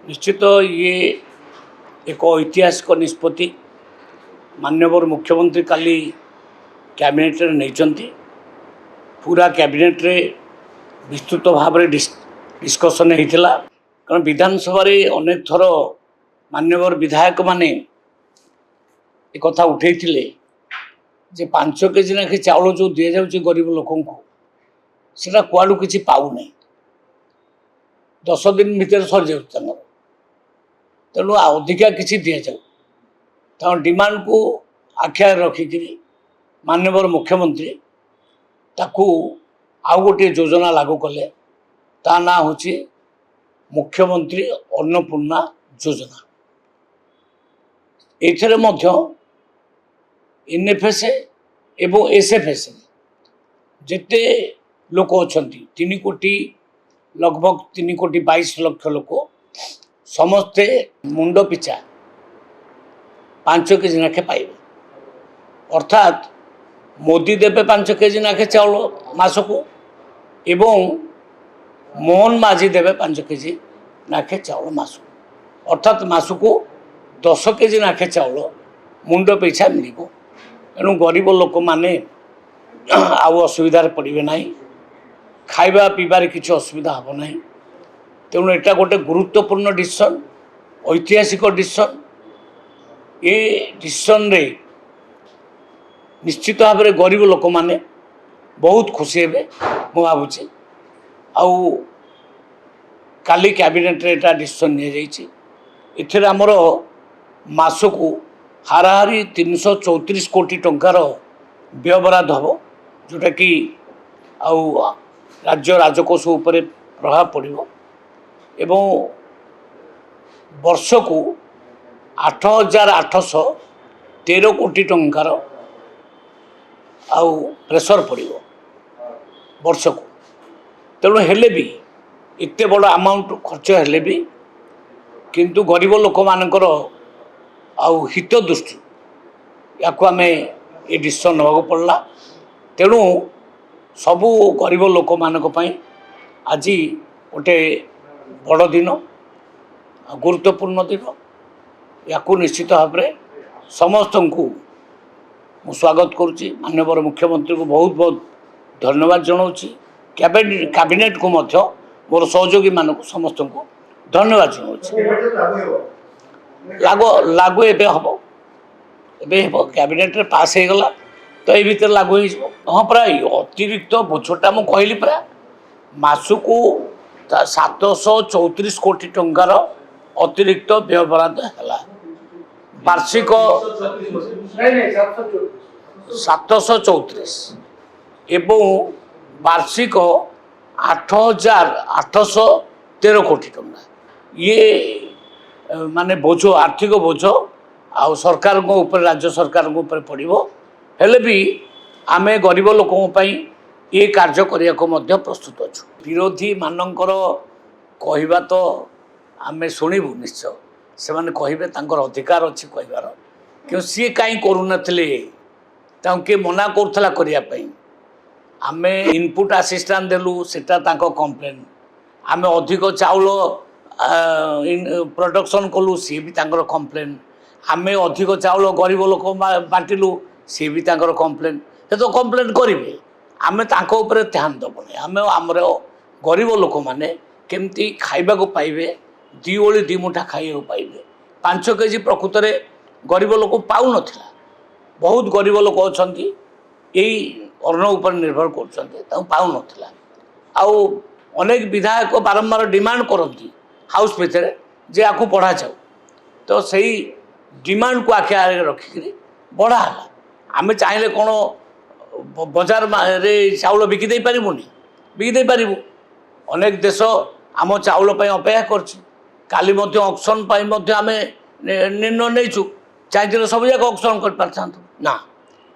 निश्चित ये एक ऐतिहासिक निष्पत्ति माननीय मुख्यमंत्री काली कैबिनेट नहीं पूरा कैबिनेट रे विस्तृत भाव में डिस्कसन होता कारण विधानसभा अनेक थर माननीय विधायक माने एक कथा उठे जे 5 केजी नाखे चाउल जो दि जाऊँ गरीब लोक से कुआड़ू किसी पाऊना 10 दिन भितर सर जाऊँ तेणु अधिका किसी दि जाऊ डिमांड को आख्या रखिक माननीय मुख्यमंत्री ताकू आउ गोटे योजना लागू कले ता ना हूँ मुख्यमंत्री अन्नपूर्णा योजना। एथरे मध्य एनएफएस एवं एसएफएस जिते लोक अच्छा 3 कोटी लगभग 3 कोटी 22 लाख लोक समस्ते मुंड पिछा 5 केजी नाखे पाइबे अर्थात मोदी देवे 5 केजी नाखे चाउल मासको एवं मोहन माझी देवे 5 केजी नाखे चाउल मासको अर्थात मासको 10 केजी नाखे चाउल मुंड पिछा मिल तेणु गरीब लोक माने आउ असुविधा पड़े ना खाइबा पीबार किसी असुविधा हम ना तेणु एटा गोटे गुरुत्वपूर्ण डिसीजन ऐतिहासिक डिसीजन ये डिसीजन रे निश्चित भाव में गरीब लोक माने बहुत खुशी हे मु भावुची आउ काली कैबिनेट रे एटा डिसीजन नहीं जाइए एथिरे हमर मासको हाराहारी 334 कोटी टंकार व्ययबराद हम जोटा कि आउ राज्य राजकोष उपरे प्रभाव पड़ो एवं वर्ष को 8,813 कोटी टंकार आउ प्रेसर पड़ो वर्ष को तेणु हेले भी इतने बड़ अमाउंट खर्च हेले भी किंतु गरीब लोक मानकर आउ हित दृष्टि या आम ये डिसीजन नवा पड़ला तेणु सबू गरीब लोक मानक आज गोटे बड़ दिन गुरुत्वपूर्ण दिन या निश्चित भाव में समस्त को मु स्वागत करुच्ची माननीय मुख्यमंत्री को बहुत बहुत धन्यवाद जनाऊँ कैबिनेट को मध्य मोर सहयोगी मानक समस्त को धन्यवाद जनाऊँ लागू एबे हम कैबिनेट रे पास हो गला तो ये भीतर लागू हो हाँ प्राय अतिरिक्त बोझटा मुझे कहली प्राय मासको 734 कोटी टंकार अतिरिक्त व्ययबराद है वार्षिक 734 एवं वार्षिक 8,813 कोटी टंका ये माने बोझ आर्थिक बोझ आउ सरकार ऊपर राज्य सरकार ऊपर पड़ो हेले भी आमे गरीब लोकों ये कार्य करने को मध्य प्रस्तुत अच्छु विरोधी मानकर कहवा तो आमे शुणु निश्चय से माने कहे अधिकार अच्छी कहबार क्यों सी कहीं करूँ किए मना करूला करने आमे इनपुट असिस्टेंट देलु सेटा कंप्लेन आमे अधिक चाउल प्रोडक्शन कलु सी भी कंप्लेन आमे अधिक चाउल गरीब लोक बांटिलु सी भी कंप्लेन से तो कंप्लेन करेंगे आमे ऊपर ध्यान दबनी आम आमर गरीब लोक मैंने केमती खाइबा को पाइबे 2 ओली 2 मुठा खाइबा पाइबे 5 केजी प्रकृत में गरीब लोक पाऊ नथिला बहुत गरीब लोक अच्छा यही अन्न उपर निर्भर कर पाऊ नथिला आउ अनेक विधायक बारंबार डिमांड करती हाउस भितर जे आपको पढ़ा जाऊ तो सही डिमांड को आखि आगे रखिक बढ़ाला आमे चाहिए कौन बजार रे चाउल बिकिदे पारूनी बिकिदे पारू अनेक देश आम चाउल अपेक्षा करी ऑक्शन आम निर्णय नहीं चाहिए सब जाक ऑक्शन कर पार ना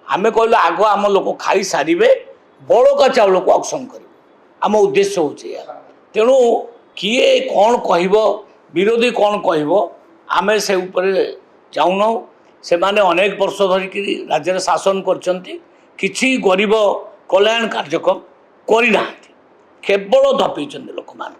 आमे कहलु आग आम लोक खाई सारे बड़का चाउल को ऑक्शन कर आम उद्देश्य हो तेणु किए कौन कह विरोधी कौन कह आमे से ऊपर जाऊन से माने अनेक वर्ष धरिक राज्य शासन किसी गरीब कल्याण कार्यक्रम करना केवल धपई लोक मान